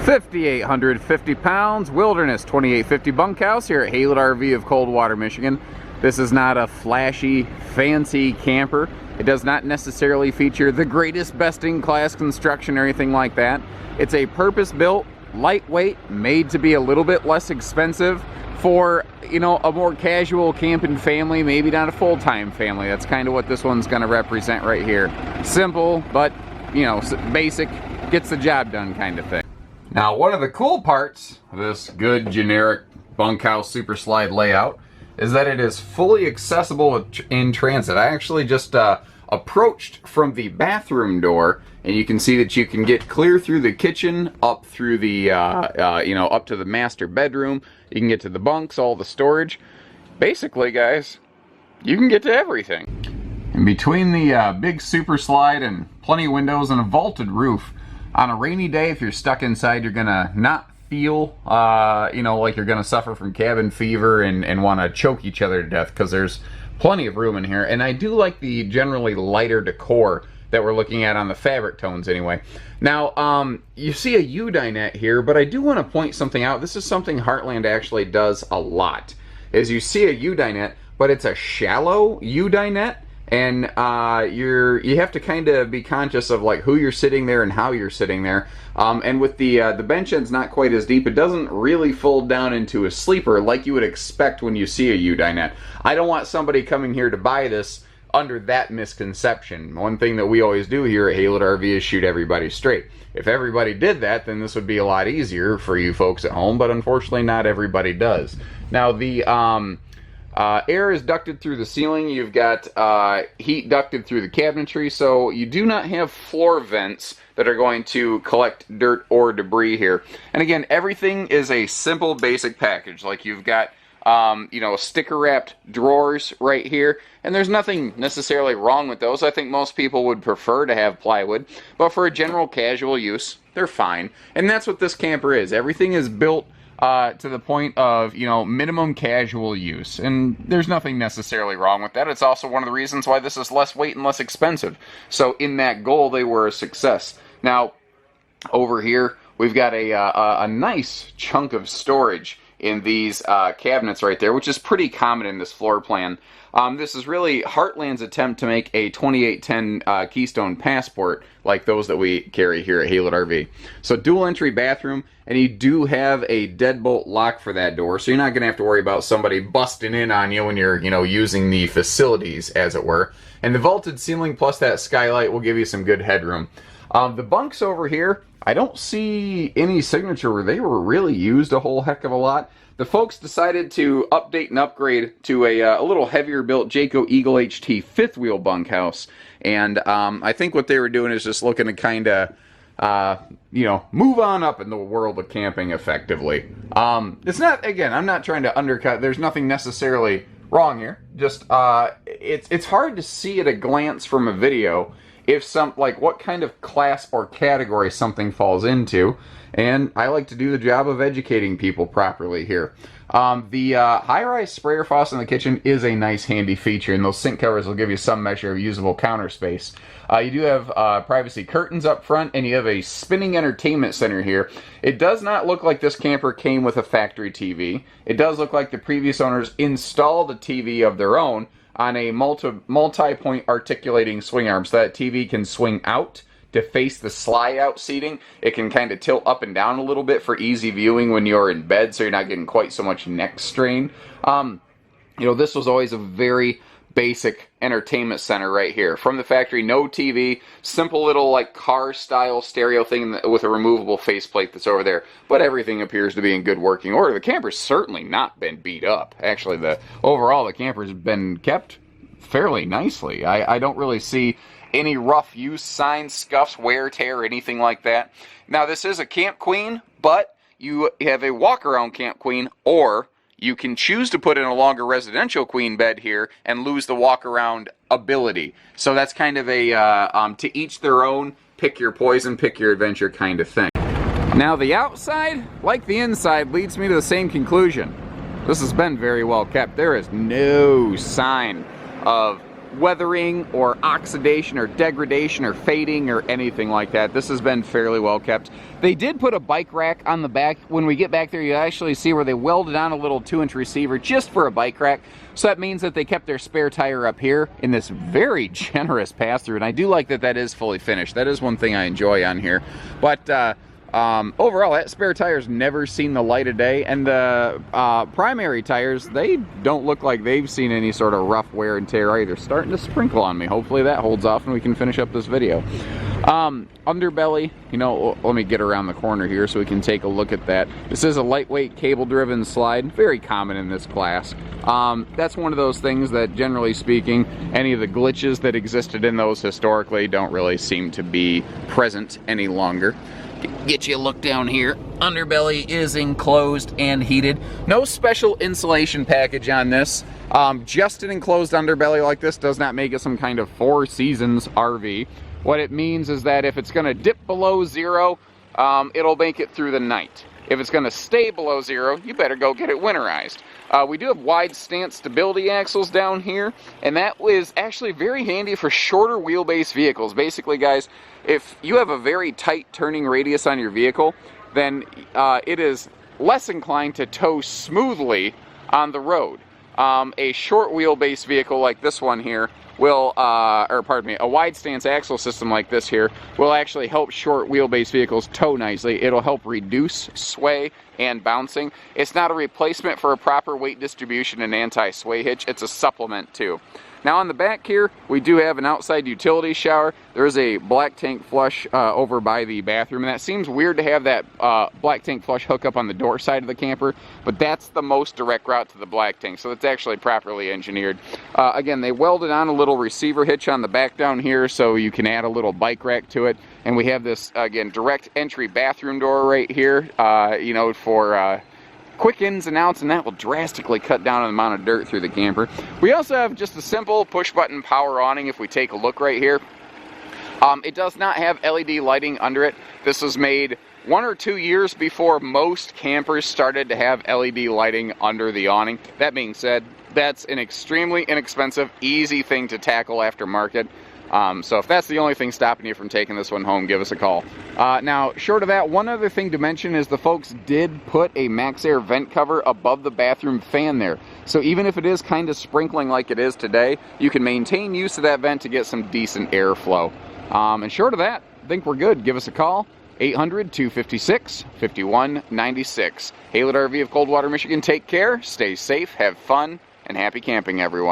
5,850 pounds, Wilderness 2850 Bunkhouse here at Haylett RV of Coldwater, Michigan. This is not a flashy, fancy camper. It does not necessarily feature the greatest, best-in-class construction or anything like that. It's a purpose-built, lightweight, made to be a little bit less expensive for, you know, a more casual camping family, maybe not a full-time family. That's kind of what this one's going to represent right here. Simple, but, you know, basic, gets the job done kind of thing. Now, one of the cool parts of this good generic bunkhouse super slide layout is that it is fully accessible in transit. I actually just approached from the bathroom door, and you can see that you can get clear through the kitchen, up through the, you know, up to the master bedroom. You can get to the bunks, all the storage. Basically, guys, you can get to everything. And between the big super slide and plenty of windows and a vaulted roof, on a rainy day, if you're stuck inside, you're gonna not feel, you know, like you're gonna suffer from cabin fever and want to choke each other to death, because there's plenty of room in here. And I do like the generally lighter decor that we're looking at on the fabric tones anyway. Now, you see a U-dinette here, but I do want to point something out. This is something Heartland actually does a lot, is you see a U-dinette, but it's a shallow U-dinette. And you have to kind of be conscious of like who you're sitting there and how you're sitting there. And with the bench end's not quite as deep, it doesn't really fold down into a sleeper like you would expect when you see a U-dinette. I don't want somebody coming here to buy this under that misconception. One thing that we always do here at Haylett RV is shoot everybody straight. If everybody did that, then this would be a lot easier for you folks at home, but unfortunately not everybody does. Now the air is ducted through the ceiling. You've got heat ducted through the cabinetry, so you do not have floor vents that are going to collect dirt or debris here. And again, everything is a simple, basic package. Like you've got, you know, sticker-wrapped drawers right here, and there's nothing necessarily wrong with those. I think most people would prefer to have plywood, but for a general casual use, they're fine. And that's what this camper is. Everything is built to the point of, you know, minimum casual use, and there's nothing necessarily wrong with that. It's also one of the reasons why this is less weight and less expensive. So in that goal, they were a success. Now, over here, we've got a nice chunk of storage in these cabinets right there, which is pretty common in this floor plan. This is really Heartland's attempt to make a 2810 Keystone Passport like those that we carry here at Haylett RV. So dual entry bathroom, and you do have a deadbolt lock for that door, so you're not going to have to worry about somebody busting in on you when you're, you know, using the facilities, as it were. And the vaulted ceiling plus that skylight will give you some good headroom. The bunks over here, I don't see any signature where they were really used a whole heck of a lot. The folks decided to update and upgrade to a little heavier built Jayco Eagle HT fifth wheel bunkhouse. And I think what they were doing is just looking to kind of, you know, move on up in the world of camping effectively. It's not, again, I'm not trying to undercut. There's nothing necessarily wrong here. Just, it's hard to see at a glance from a video if like what kind of class or category something falls into. And I like to do the job of educating people properly here. The high-rise sprayer faucet in the kitchen is a nice handy feature, and those sink covers will give you some measure of usable counter space. You do have privacy curtains up front, and you have a spinning entertainment center here. It does not look like this camper came with a factory TV. It does look like the previous owners installed a TV of their own on a multi-point articulating swing arm, so that TV can swing out to face the slide out seating. It can kind of tilt up and down a little bit for easy viewing when you're in bed, so you're not getting quite so much neck strain. You know, this was always a very basic entertainment center right here. From the factory, no TV, simple little like car style stereo thing with a removable faceplate that's over there. But everything appears to be in good working order. The camper's certainly not been beat up. Actually, overall the camper's been kept fairly nicely. I don't really see any rough use signs, scuffs, wear, tear, anything like that. Now, this is a Camp Queen, but you have a walk-around Camp Queen, or you can choose to put in a longer residential queen bed here and lose the walk-around ability. So that's kind of a to each their own, pick your poison, pick your adventure kind of thing. Now, the outside, like the inside, leads me to the same conclusion. This has been very well kept. There is no sign of weathering or oxidation or degradation or fading or anything like that. This has been fairly well kept. They did put a bike rack on the back. When we get back there, you actually see where they welded on a little 2-inch receiver just for a bike rack. So that means that they kept their spare tire up here in this very generous pass-through. And I do like that that is fully finished. That is one thing I enjoy on here. But overall, that spare tire's never seen the light of day, and the primary tires, they don't look like they've seen any sort of rough wear and tear either. Starting to sprinkle on me. Hopefully that holds off and we can finish up this video. Underbelly, you know, let me get around the corner here so we can take a look at that. This is a lightweight cable-driven slide, very common in this class. That's one of those things that, generally speaking, any of the glitches that existed in those historically don't really seem to be present any longer. Get you a look down here. Underbelly is enclosed and heated. No special insulation package on this. Just an enclosed underbelly like this does not make it some kind of 4 seasons RV. What it means is that if it's going to dip below 0, it'll make it through the night. If it's going to stay below 0, you better go get it winterized. We do have wide stance stability axles down here, and that is actually very handy for shorter wheelbase vehicles. Basically, guys, if you have a very tight turning radius on your vehicle, then it is less inclined to tow smoothly on the road. A short wheelbase vehicle like this one here will, a wide stance axle system like this here will actually help short wheelbase vehicles tow nicely. It'll help reduce sway and bouncing. It's not a replacement for a proper weight distribution and anti-sway hitch. It's a supplement too. Now on the back here, we do have an outside utility shower. There is a black tank flush over by the bathroom, and that seems weird to have that black tank flush hook up on the door side of the camper, but that's the most direct route to the black tank, so it's actually properly engineered. Again, they welded on a little receiver hitch on the back down here, so you can add a little bike rack to it, and we have this, again, direct entry bathroom door right here, you know, for quick ins and outs, and that will drastically cut down on the amount of dirt through the camper. We also have just a simple push button power awning. If we take a look right here, it does not have LED lighting under it. This was made 1 or 2 years before most campers started to have LED lighting under the awning. That being said, that's an extremely inexpensive, easy thing to tackle aftermarket. So if that's the only thing stopping you from taking this one home, give us a call. Now, short of that, one other thing to mention is the folks did put a MaxxAir vent cover above the bathroom fan there. So even if it is kind of sprinkling like it is today, you can maintain use of that vent to get some decent airflow. And short of that, I think we're good. Give us a call. 800-256-5196. Haylett RV of Coldwater, Michigan. Take care, stay safe, have fun, and happy camping, everyone.